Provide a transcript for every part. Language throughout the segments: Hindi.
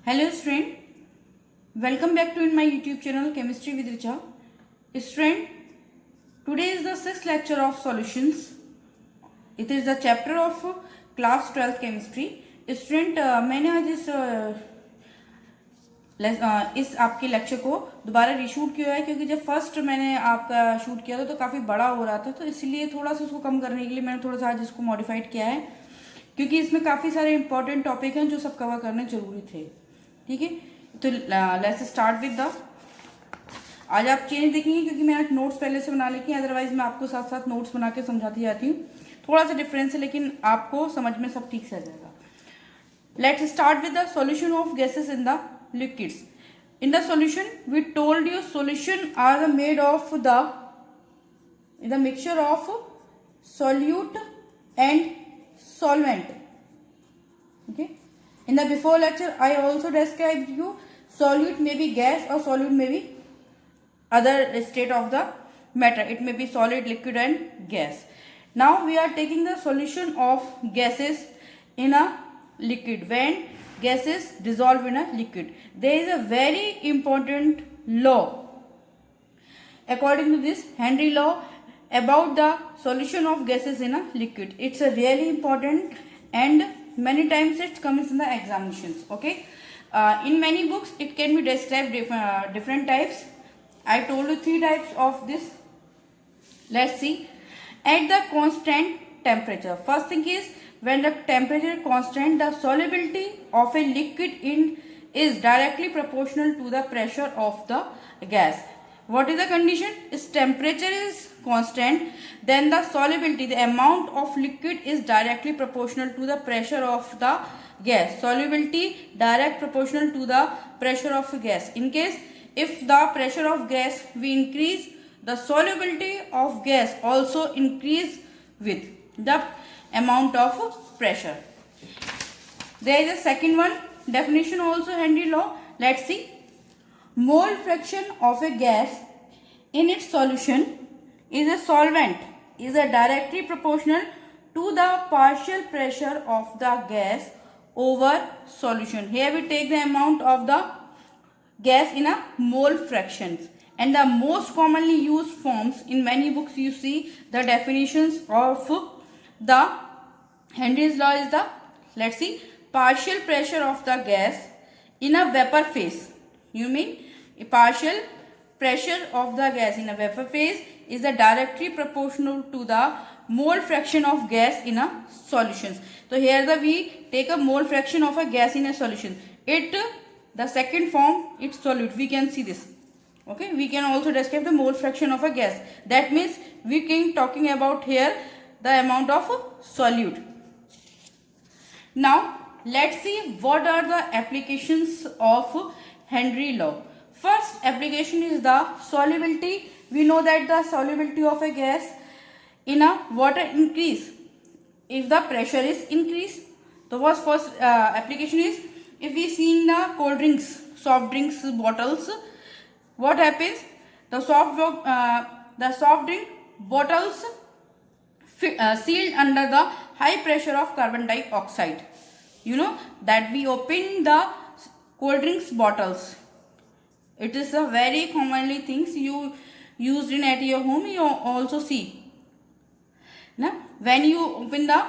Hello student, welcome back to my YouTube channel Chemistry with Richa. Student, today is the sixth lecture of solutions. It is the chapter of class 12th chemistry. Student, मैंने आज इस आपके लेक्चर को दोबारा रीशूट किया है क्योंकि जब फर्स्ट मैंने आपका शूट किया था तो काफ़ी बड़ा हो रहा था, तो इसलिए थोड़ा सा उसको कम करने के लिए मैंने थोड़ा सा आज इसको मॉडिफाइड किया है क्योंकि इसमें काफ़ी सारे इंपॉर्टेंट टॉपिक हैं जो सब कवर करने जरूरी थे। ठीक है, तो लेट्स स्टार्ट विद द। आज आप चेंज देखेंगे क्योंकि मैंने नोट्स पहले से बना लेके, अदरवाइज मैं आपको साथ साथ नोट्स बना के समझाती जाती हूँ। थोड़ा सा डिफरेंस है लेकिन आपको समझ में सब ठीक से आ जाएगा। Let's start with the solution of gases in the liquids. In the solution, we told you solution are made of the mixture of solute and solvent. Okay. In the before lecture, I also described you solute may be gas or solute may be other state of the matter. It may be solid, liquid, and gas. Now we are taking the solution of gases in a liquid. When gases dissolve in a liquid, there is a very important law. According to this Henry law about the solution of gases in a liquid, it's a really important and many times it comes in the examinations. Okay, in many books it can be described different types. I told you three types of this. Let's see. At the constant temperature, first thing is when the temperature is constant, the solubility of a liquid is directly proportional to the pressure of the gas. What is the condition? If temperature is constant, then the solubility, the amount of liquid is directly proportional to the pressure of the gas. Solubility direct proportional to the pressure of gas. In case if the pressure of gas we increase, the solubility of gas also increase with the amount of pressure. There is a second one definition also Henry law. Let's see. Mole fraction of a gas in its solution is a solvent is a directly proportional to the partial pressure of the gas over solution. Here we take the amount of the gas in a mole fractions, and the most commonly used forms in many books you see the definitions of the Henry's law is the, let's see, partial pressure of the gas in a vapor phase. You mean a partial pressure of the gas in a vapor phase is a directly proportional to the mole fraction of gas in a solutions. So here we take a mole fraction of a gas in a solution. The second form, it's solute. We can see this. Okay, we can also describe the mole fraction of a gas. That means we can talking about here the amount of solute. Now let's see what are the applications of Henry law. First application is the solubility. We know that the solubility of a gas in a water increase if the pressure is increased. So what first application is, if we see in the cold drinks, soft drinks bottles, what happens? The soft drink bottles sealed under the high pressure of carbon dioxide. You know that we open the cold drinks bottles. It is a very commonly things you used in at your home. You also see. Now, when you open the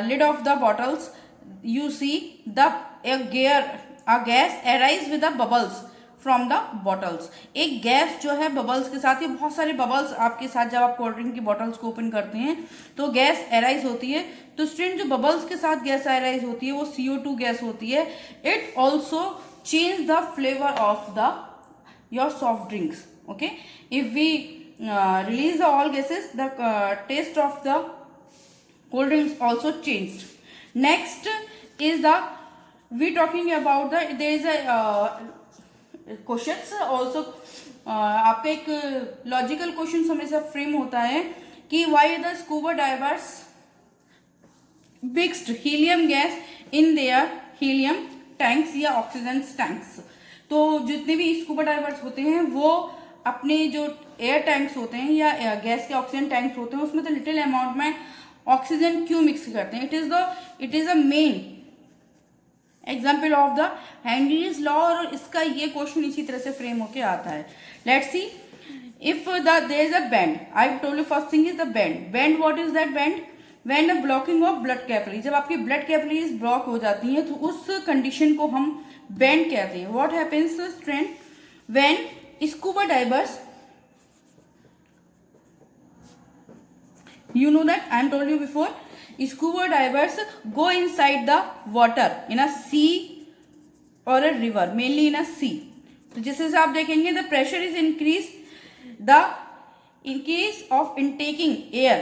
lid of the bottles, you see a gas arise with the bubbles from the bottles. एक गैस जो है बबल्स के साथ, ये बहुत सारे बबल्स आपके साथ जब आप कोल्ड ड्रिंक की बॉटल्स को ओपन करते हैं तो गैस एराइज होती है. तो स्टूडेंट जो बबल्स के साथ गैस एराइज होती है वो CO2 गैस होती है. It also change the flavour of the your soft drinks. Okay, if we release the all gases the taste of the cold drinks also changed. Next is the we talking about the there is a questions also. आपका एक लॉजिकल क्वेश्चन हमेशा फ्रेम होता है कि why the scuba divers mixed helium gas in their helium tanks या ऑक्सीजन टैंक्स. तो जितने भी स्कूबा डाइवर्स होते हैं वो अपने जो एयर टैंक्स होते हैं या गैस के ऑक्सीजन टैंक्स होते हैं उसमें तो लिटिल अमाउंट में ऑक्सीजन क्यों मिक्स करते हैं? It is a main example of the Henry's law, और इसका ये क्वेश्चन इसी तरह से फ्रेम होके आता है. Let's see, if there is a bend, I told you first thing is the bend what is that bend? When the blocking of blood capillary, जब आपकी ब्लड कैपिलरीज ब्लॉक हो जाती हैं तो उस कंडीशन को हम बेंड कहते हैं. What happens student when scuba divers, you know that I am told you before, scuba divers go inside the water in a sea or a river, mainly in a sea. तो जिस से आप देखेंगे the pressure is increase, the increase of intaking air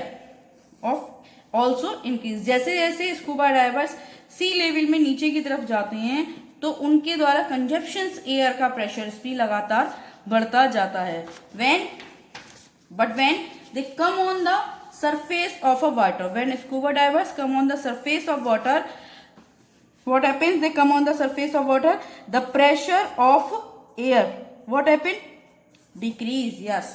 of also increase. जैसे जैसे स्कूबा डाइवर्स सी लेवल में नीचे की तरफ जाते हैं तो उनके द्वारा कंजप्शन एयर का प्रेशर भी लगातार बढ़ता जाता है. when they come on the surface of a water, when scuba divers come on the surface of water, what happens? They come on the surface of water, the pressure of air what happen? Decrease. yes,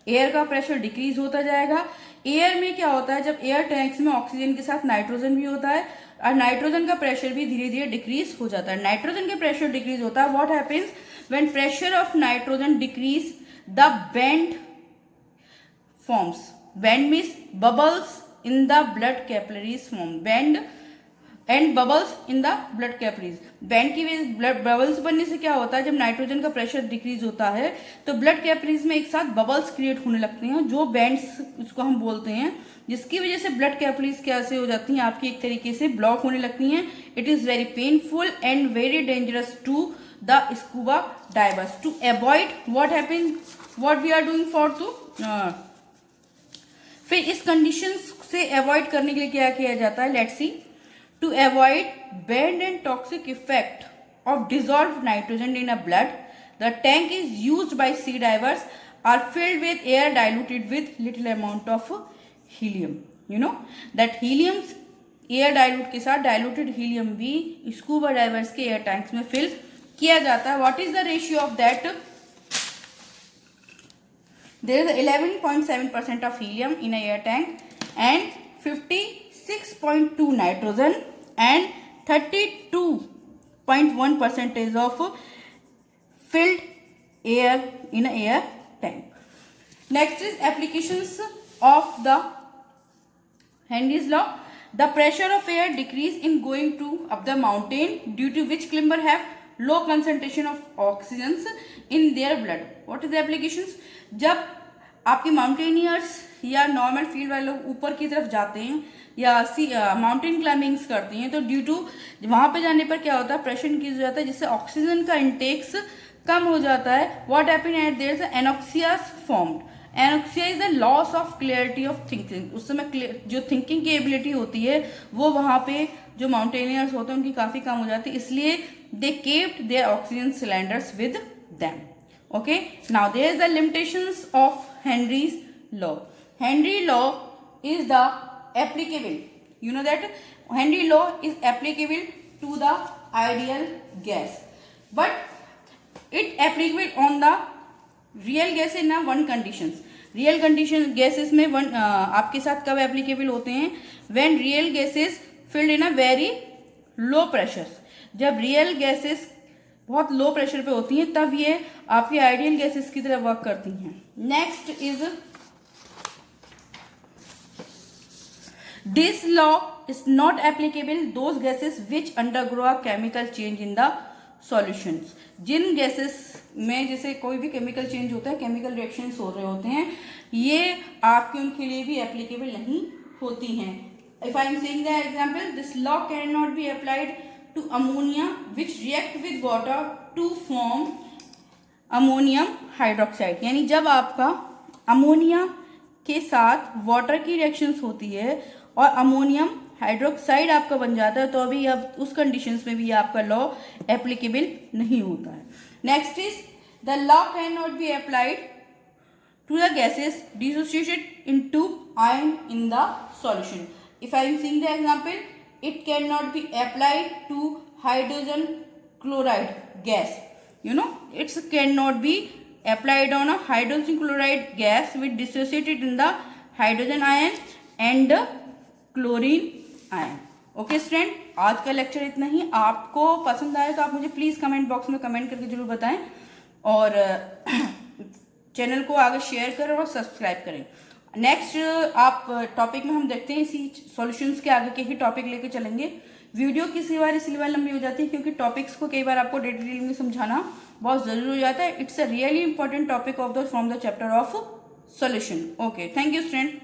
air का प्रेशर डिक्रीज होता जाएगा. एयर में क्या होता है, जब एयर टैंक्स में ऑक्सीजन के साथ नाइट्रोजन भी होता है और नाइट्रोजन का प्रेशर भी धीरे धीरे डिक्रीज हो जाता है. नाइट्रोजन का प्रेशर डिक्रीज होता है. What happens when pressure of nitrogen decrease, the bend forms. Bend means bubbles in the blood capillaries form. Bend and bubbles in the blood capillaries. Bend की ब्लड बबल्स बनने से क्या होता है, जब नाइट्रोजन का प्रेशर डिक्रीज होता है तो ब्लड कैपिलरीज में एक साथ बबल्स क्रिएट होने लगते हैं जो बेंड्स उसको हम बोलते हैं, जिसकी वजह से ब्लड कैपिलरीज कैसे हो जाती हैं आपकी एक तरीके से ब्लॉक होने लगती हैं. It is very painful and very dangerous to the scuba divers. To avoid what happen, what we are doing for to, फिर इस कंडीशन से अवॉइड करने के लिए क्या किया जाता है? Let's see, to avoid bend and toxic effect of dissolve nitrogen in a blood, the tank is used by sea divers are filled with air diluted with little amount of helium. You know that helium, air dilute के साथ डाइल्यूटेड हीलियम भी स्कूबा डाइवर्स के एयर टैंक्स में फिल किया जाता है. What is the ratio of that? There is 11.7% of helium in a air tank and 56.2 nitrogen and 32.1% of filled air in a air tank. Next is applications of the Henry's law. The pressure of air decrease in going up the mountain, due to which climber have low concentration of oxygens in their blood. What is the applications? जब आपके माउंटेनियर्स या नॉर्मल फील्ड वाले लोग ऊपर की तरफ जाते हैं या माउंटेन क्लाइंबिंग्स करते हैं तो ड्यू टू वहां पे जाने पर क्या होता है, प्रेशर इंक्रीज हो जाता है जिससे ऑक्सीजन का इंटेक्स कम हो जाता है. What happen at there is anoxia formed. Anoxia is the loss of clarity of thinking. उस समय जो थिंकिंग की एबिलिटी होती है वो वहां पे जो माउंटेनियर्स होते हैं उनकी काफी कम हो जाती है, इसलिए they kept their oxygen cylinders with them. Okay, now there is the limitations of Henry's law. Henry law is the applicable, you know that Henry law is applicable to the ideal gas, but it applicable on the real gas in a one conditions. Real condition gases में one आपके साथ कब applicable होते हैं? When real gases filled in a very low pressure. जब real gases बहुत लो प्रेशर पे होती हैं तब ये आपकी आइडियल गैसेस की तरह वर्क करती हैं. Next is this law is not applicable those gases which undergo a chemical change in the solutions. जिन गैसेस में जैसे कोई भी केमिकल चेंज होता है, केमिकल रिएक्शंस हो रहे होते हैं, ये आपके उनके लिए भी एप्लीकेबल नहीं होती हैं. If I am saying the example, this law can not be applied to ammonia which react with water to form ammonium hydroxide. यानी जब आपका अमोनिया के साथ वाटर की रिएक्शंस होती है और अमोनियम हाइड्रोक्साइड आपका बन जाता है तो अभी अब उस कंडीशंस में भी आपका लॉ एप्लीकेबल नहीं होता है. Next is the law can not be applied to the gases dissociated into ion in the solution. If I am seeing the example, it cannot be applied to hydrogen chloride gas. You know, it cannot be applied on a hydrogen chloride gas which dissociated in the hydrogen ion and chlorine ion. Okay student, आज का लेक्चर इतना ही। आपको पसंद आए तो आप मुझे प्लीज़ कमेंट बॉक्स में कमेंट करके जरूर बताएं और चैनल को आगे शेयर करें और सब्सक्राइब करें। नेक्स्ट आप टॉपिक में हम देखते हैं इसी सॉल्यूशंस के आगे के ही टॉपिक लेके चलेंगे। वीडियो किसी बार इसलिए बार लंबी हो जाती है क्योंकि टॉपिक्स को कई बार आपको डिटेल में समझाना बहुत ज़रूरी हो जाता है। It's a really important topic of the from the chapter of solution. Okay, thank you student.